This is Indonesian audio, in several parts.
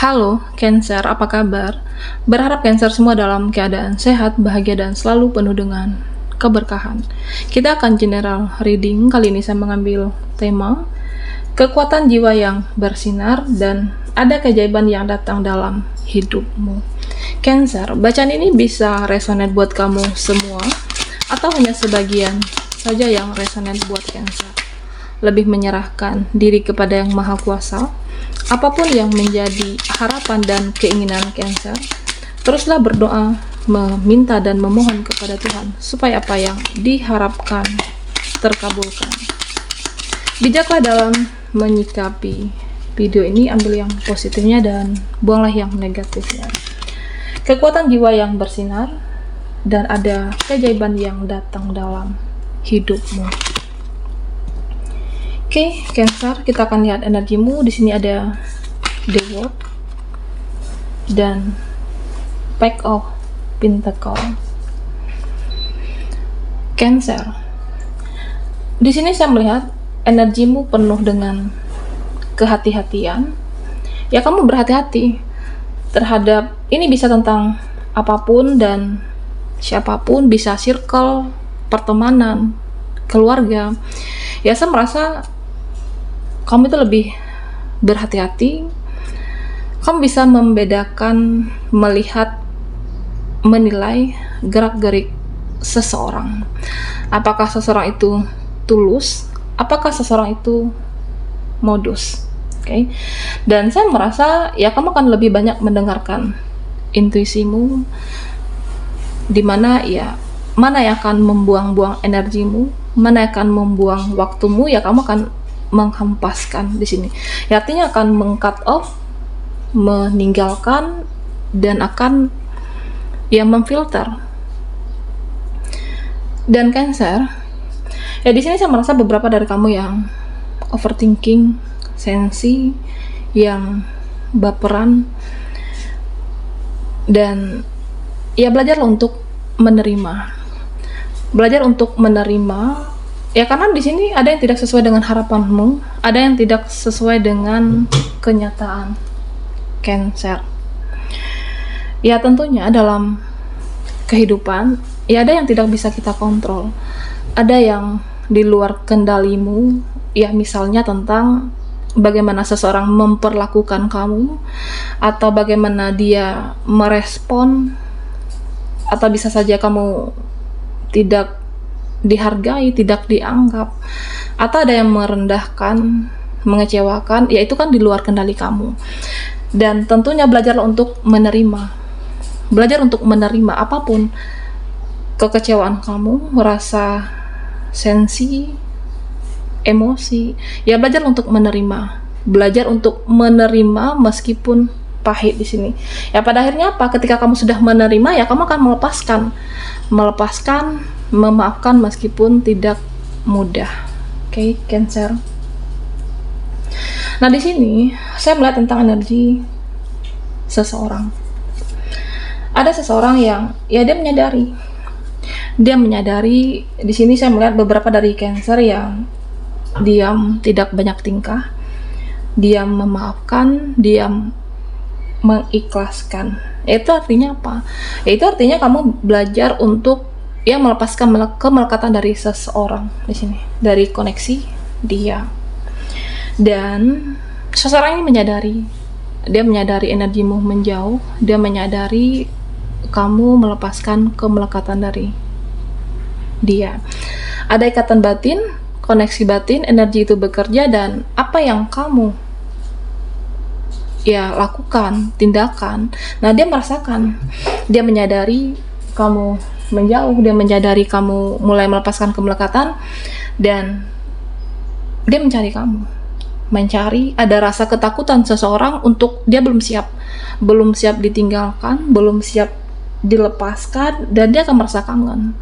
Halo, Cancer, apa kabar? Berharap Cancer semua dalam keadaan sehat, bahagia, dan selalu penuh dengan keberkahan. Kita akan general reading. Kali ini saya mengambil tema kekuatan jiwa yang bersinar dan ada keajaiban yang datang dalam hidupmu. Cancer, bacaan ini bisa resonate buat kamu semua atau hanya sebagian saja yang resonate buat Cancer. Lebih menyerahkan diri kepada Yang Maha Kuasa. Apapun yang menjadi harapan dan keinginan Cancer, teruslah berdoa, meminta dan memohon kepada Tuhan supaya apa yang diharapkan terkabulkan. Bijaklah dalam menyikapi video ini, ambil yang positifnya dan buanglah yang negatifnya. Kekuatan jiwa yang bersinar dan ada keajaiban yang datang dalam hidupmu. Oke, Cancer, kita akan lihat energimu. Di sini ada The World dan Pack of Pentacles. Cancer, di sini saya melihat energimu penuh dengan kehati-hatian. Ya, kamu berhati-hati terhadap ini, bisa tentang apapun dan siapapun, bisa circle, pertemanan, keluarga. Ya, saya merasa kamu itu lebih berhati-hati. Kamu bisa membedakan, melihat, menilai gerak-gerik seseorang. Apakah seseorang itu tulus? Apakah seseorang itu modus? Oke. Dan saya merasa ya kamu akan lebih banyak mendengarkan intuisimu, dimana ya mana yang akan membuang-buang energimu, mana yang akan membuang waktumu, ya kamu akan menghempaskan di sini. Ya, artinya akan meng-cut off, meninggalkan, dan akan ya memfilter. Dan Cancer, ya di sini saya merasa beberapa dari kamu yang overthinking, sensi, yang baperan, dan ya belajarlah untuk menerima. Belajar untuk menerima. Ya, karena di sini ada yang tidak sesuai dengan harapanmu, ada yang tidak sesuai dengan kenyataan, Cancer. Ya, tentunya dalam kehidupan, ya ada yang tidak bisa kita kontrol, ada yang di luar kendalimu. Ya, misalnya tentang bagaimana seseorang memperlakukan kamu, atau bagaimana dia merespon, atau bisa saja kamu tidak dihargai, tidak dianggap, atau ada yang merendahkan, mengecewakan. Ya, itu kan di luar kendali kamu. Dan tentunya belajarlah untuk menerima. Belajar untuk menerima apapun kekecewaan kamu, rasa sensi, emosi. Ya, belajar untuk menerima. Belajar untuk menerima meskipun pahit di sini. Ya, pada akhirnya apa? Ketika kamu sudah menerima, ya kamu akan melepaskan, memaafkan meskipun tidak mudah. Oke, Cancer. Nah, di sini saya melihat tentang energi seseorang. Ada seseorang yang ya dia menyadari di sini saya melihat beberapa dari Cancer yang diam, tidak banyak tingkah, diam memaafkan, diam mengikhlaskan. Itu artinya apa? Itu artinya kamu belajar untuk ya melepaskan kemelekatan dari seseorang di sini, dari koneksi dia. Dan seseorang ini menyadari energimu menjauh, dia menyadari kamu melepaskan kemelekatan dari dia. Ada ikatan batin, koneksi batin, energi itu bekerja, dan apa yang kamu ya lakukan, tindakan, nah dia merasakan, dia menyadari kamu menjauh, dia menyadari kamu mulai melepaskan kemelekatan, dan dia mencari kamu, ada rasa ketakutan seseorang untuk dia belum siap ditinggalkan, belum siap dilepaskan, dan dia akan merasa kangen.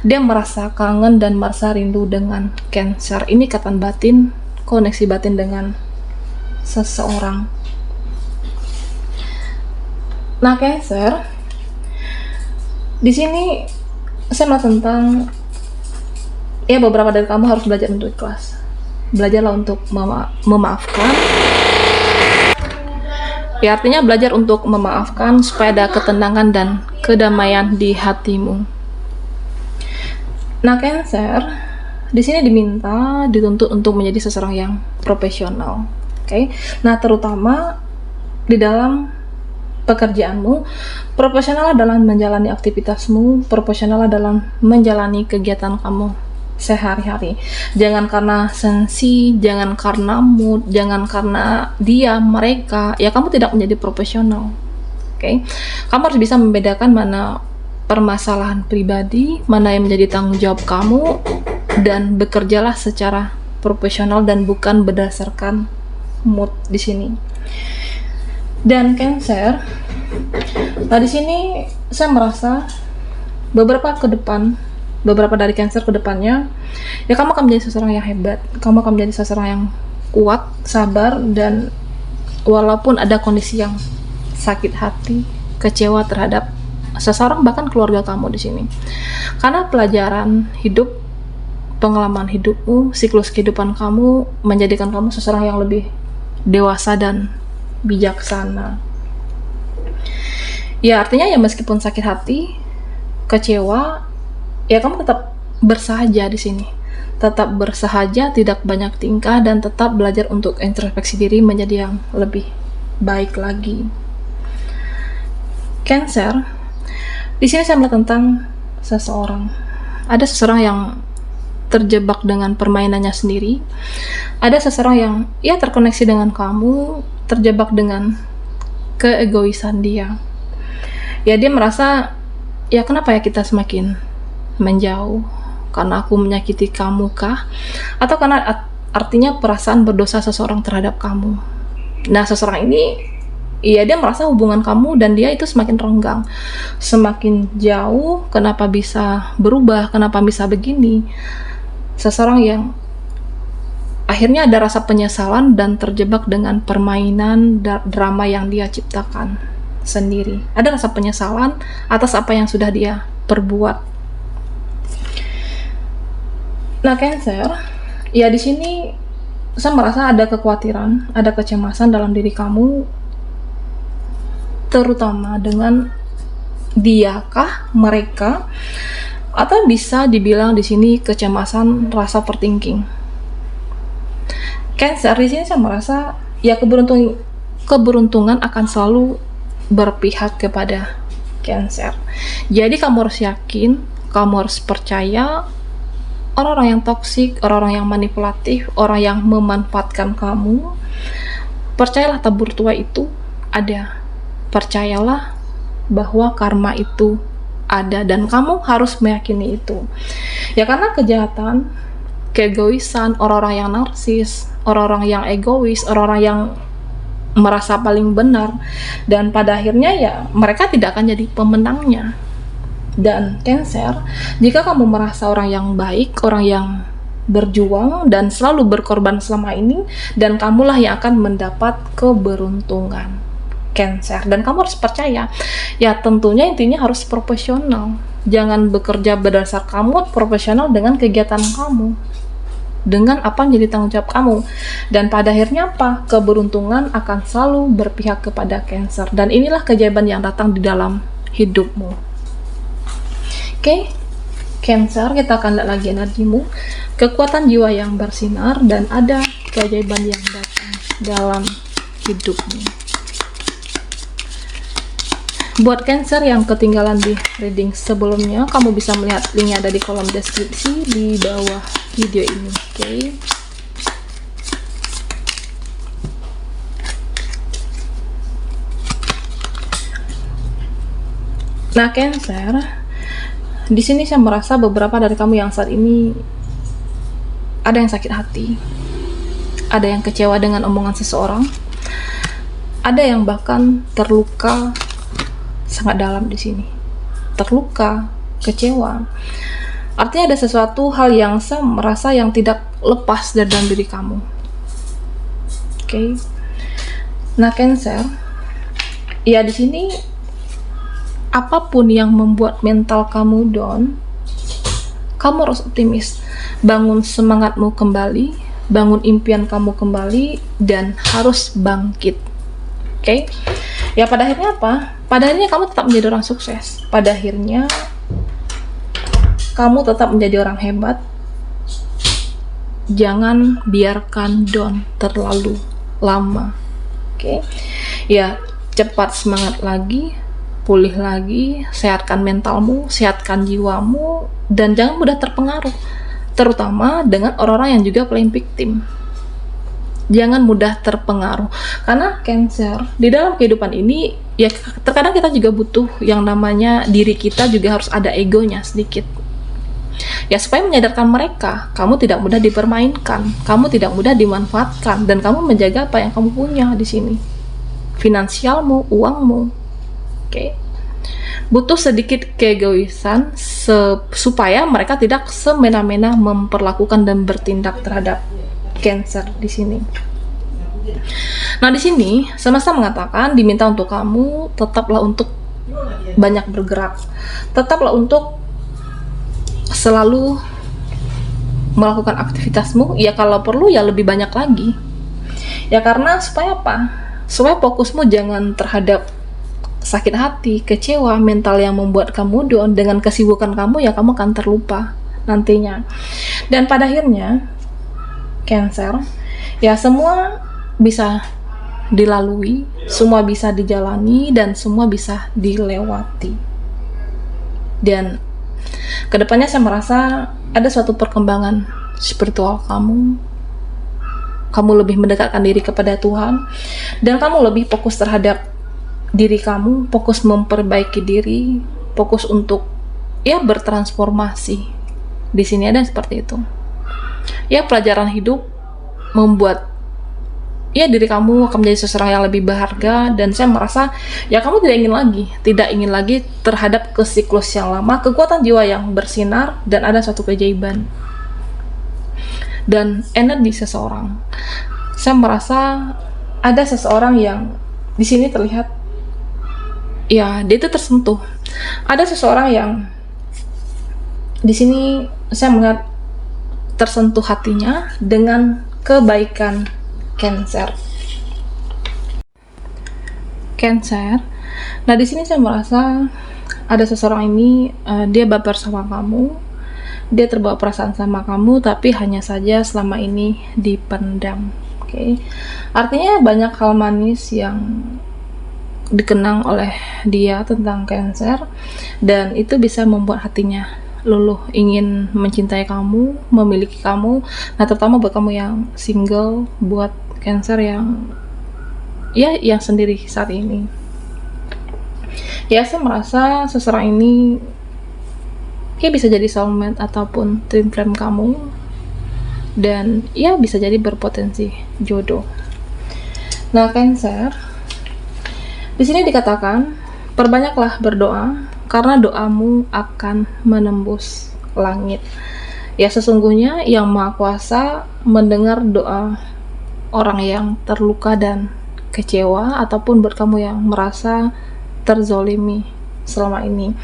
Dia merasa kangen dan merasa rindu dengan Cancer. Ini ikatan batin, koneksi batin dengan seseorang. Nah, Cancer, di sini saya melihat tentang ya beberapa dari kamu harus belajar untuk ikhlas. Belajarlah untuk memaafkan, Ya, artinya belajar untuk memaafkan supaya ada ketenangan dan kedamaian di hatimu. Nah, Cancer, di sini dituntut untuk menjadi seseorang yang profesional. Oke. Nah, terutama di dalam pekerjaanmu, profesional dalam menjalani aktivitasmu, profesional dalam menjalani kegiatan kamu sehari-hari. Jangan karena sensi, jangan karena mood, jangan karena dia, mereka, ya kamu tidak menjadi profesional. Oke. Kamu harus bisa membedakan mana permasalahan pribadi, mana yang menjadi tanggung jawab kamu, dan bekerjalah secara profesional dan bukan berdasarkan mood di sini. Dan Cancer, di sini saya merasa beberapa dari Cancer ke depannya, ya kamu akan menjadi seseorang yang hebat, kamu akan menjadi seseorang yang kuat, sabar, dan walaupun ada kondisi yang sakit hati, kecewa terhadap seseorang, bahkan keluarga kamu di sini, karena pelajaran hidup, pengalaman hidupmu, siklus kehidupan kamu menjadikan kamu seseorang yang lebih dewasa dan bijaksana. Ya, artinya ya meskipun sakit hati, kecewa, ya kamu tetap bersahaja di sini. Tetap bersahaja, tidak banyak tingkah, dan tetap belajar untuk introspeksi diri menjadi yang lebih baik lagi. Cancer, di sini saya melihat tentang seseorang. Ada seseorang yang terjebak dengan permainannya sendiri. Ada seseorang yang ya terkoneksi dengan kamu, terjebak dengan keegoisan dia. Ya, dia merasa, ya kenapa ya kita semakin menjauh? Karena aku menyakiti kamu kah? Atau karena artinya perasaan berdosa seseorang terhadap kamu. Nah, seseorang ini, ya dia merasa hubungan kamu dan dia itu semakin renggang, semakin jauh. Kenapa bisa berubah? Kenapa bisa begini? Seseorang yang akhirnya ada rasa penyesalan dan terjebak dengan permainan drama yang dia ciptakan sendiri. Ada rasa penyesalan atas apa yang sudah dia perbuat. Nah, Cancer, ya di sini saya merasa ada kekhawatiran, ada kecemasan dalam diri kamu, terutama dengan diakah, mereka, atau bisa dibilang di sini kecemasan, rasa overthinking. Cancer, di sini saya merasa ya keberuntungan akan selalu berpihak kepada Cancer. Jadi kamu harus yakin, kamu harus percaya orang-orang yang toksik, orang-orang yang manipulatif, orang yang memanfaatkan kamu, percayalah tabur tua itu ada. Percayalah bahwa karma itu ada dan kamu harus meyakini itu. Ya karena kejahatan, keegoisan, orang-orang yang narsis, orang-orang yang egois, orang-orang yang merasa paling benar, dan pada akhirnya ya mereka tidak akan jadi pemenangnya. Dan Cancer, jika kamu merasa orang yang baik, orang yang berjuang dan selalu berkorban selama ini, dan kamulah yang akan mendapat keberuntungan, Cancer. Dan kamu harus percaya, ya tentunya intinya harus profesional. Jangan bekerja berdasarkan mood, profesional dengan kegiatan kamu, dengan apa yang jadi tanggung jawab kamu. Dan pada akhirnya apa? Keberuntungan akan selalu berpihak kepada Cancer. Dan inilah keajaiban yang datang di dalam hidupmu. Oke, Cancer, kita akan lihat lagi energimu, kekuatan jiwa yang bersinar, dan ada keajaiban yang datang dalam hidupmu. Buat Cancer yang ketinggalan di reading sebelumnya, kamu bisa melihat linknya ada di kolom deskripsi di bawah video ini. Oke. Nah, Cancer, di sini saya merasa beberapa dari kamu yang saat ini ada yang sakit hati, ada yang kecewa dengan omongan seseorang, ada yang bahkan terluka sangat dalam di sini, terluka, kecewa. Artinya ada sesuatu hal yang saya merasa yang tidak lepas dari dalam diri kamu. Oke. Nah, Cancer, ya di sini apapun yang membuat mental kamu down, kamu harus optimis. Bangun semangatmu kembali, bangun impian kamu kembali, dan harus bangkit. Oke? Ya pada akhirnya apa? Pada akhirnya kamu tetap menjadi orang sukses. Pada akhirnya kamu tetap menjadi orang hebat. Jangan biarkan down terlalu lama. Oke. Ya, cepat semangat lagi, pulih lagi, sehatkan mentalmu, sehatkan jiwamu, dan jangan mudah terpengaruh, terutama dengan orang-orang yang juga playing victim. Jangan mudah terpengaruh, karena Cancer di dalam kehidupan ini ya terkadang kita juga butuh yang namanya diri kita juga harus ada egonya sedikit. Ya supaya menyadarkan mereka, kamu tidak mudah dipermainkan, kamu tidak mudah dimanfaatkan, dan kamu menjaga apa yang kamu punya di sini, finansialmu, uangmu. Oke. Butuh sedikit keegoisan supaya mereka tidak semena-mena memperlakukan dan bertindak terhadap Cancer di sini. Nah, di sini semesta mengatakan diminta untuk kamu tetaplah untuk banyak bergerak. Tetaplah untuk selalu melakukan aktivitasmu, ya kalau perlu ya lebih banyak lagi. Ya karena supaya apa? Supaya fokusmu jangan terhadap sakit hati, kecewa, mental yang membuat kamu down. Dengan kesibukan kamu ya kamu akan terlupa nantinya. Dan pada akhirnya Cancer, ya semua bisa dilalui, semua bisa dijalani, dan semua bisa dilewati. Dan kedepannya saya merasa ada suatu perkembangan spiritual kamu lebih mendekatkan diri kepada Tuhan, dan kamu lebih fokus terhadap diri kamu, fokus memperbaiki diri, fokus untuk ya bertransformasi. Di sini ada seperti itu. Ya pelajaran hidup membuat ya diri kamu akan menjadi seseorang yang lebih berharga, dan saya merasa ya kamu tidak ingin lagi terhadap ke siklus yang lama, kekuatan jiwa yang bersinar, dan ada suatu keajaiban dan energi seseorang. Saya merasa ada seseorang yang di sini terlihat ya dia itu tersentuh. Ada seseorang yang di sini saya melihat tersentuh hatinya dengan kebaikan Cancer. Nah di sini saya merasa ada seseorang ini dia baper sama kamu, dia terbawa perasaan sama kamu, tapi hanya saja selama ini dipendam. Oke. Artinya banyak hal manis yang dikenang oleh dia tentang Cancer, dan itu bisa membuat hatinya luluh ingin mencintai kamu, memiliki kamu. Nah terutama buat kamu yang single, buat Cancer yang yang sendiri saat ini. Ya saya merasa seseorang ini bisa jadi soulmate ataupun twin flame kamu, dan ya bisa jadi berpotensi jodoh. Nah Cancer, di sini dikatakan perbanyaklah berdoa, karena doamu akan menembus langit. Ya sesungguhnya Yang Maha Kuasa mendengar doa orang yang terluka dan kecewa, ataupun buat kamu yang merasa terzolimi selama ini.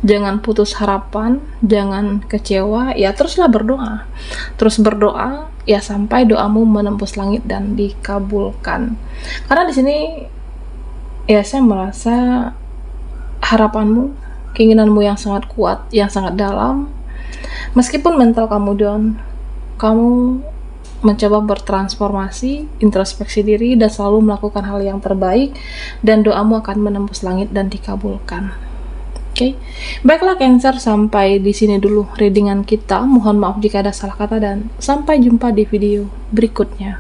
Jangan putus harapan, jangan kecewa, ya teruslah berdoa. Terus berdoa ya sampai doamu menembus langit dan dikabulkan. Karena di sini ya saya merasa harapanmu, keinginanmu yang sangat kuat, yang sangat dalam. Meskipun mental kamu down, kamu mencoba bertransformasi, introspeksi diri, dan selalu melakukan hal yang terbaik, dan doamu akan menembus langit dan dikabulkan. Oke. Baiklah Cancer, sampai di sini dulu readingan kita. Mohon maaf jika ada salah kata, dan sampai jumpa di video berikutnya.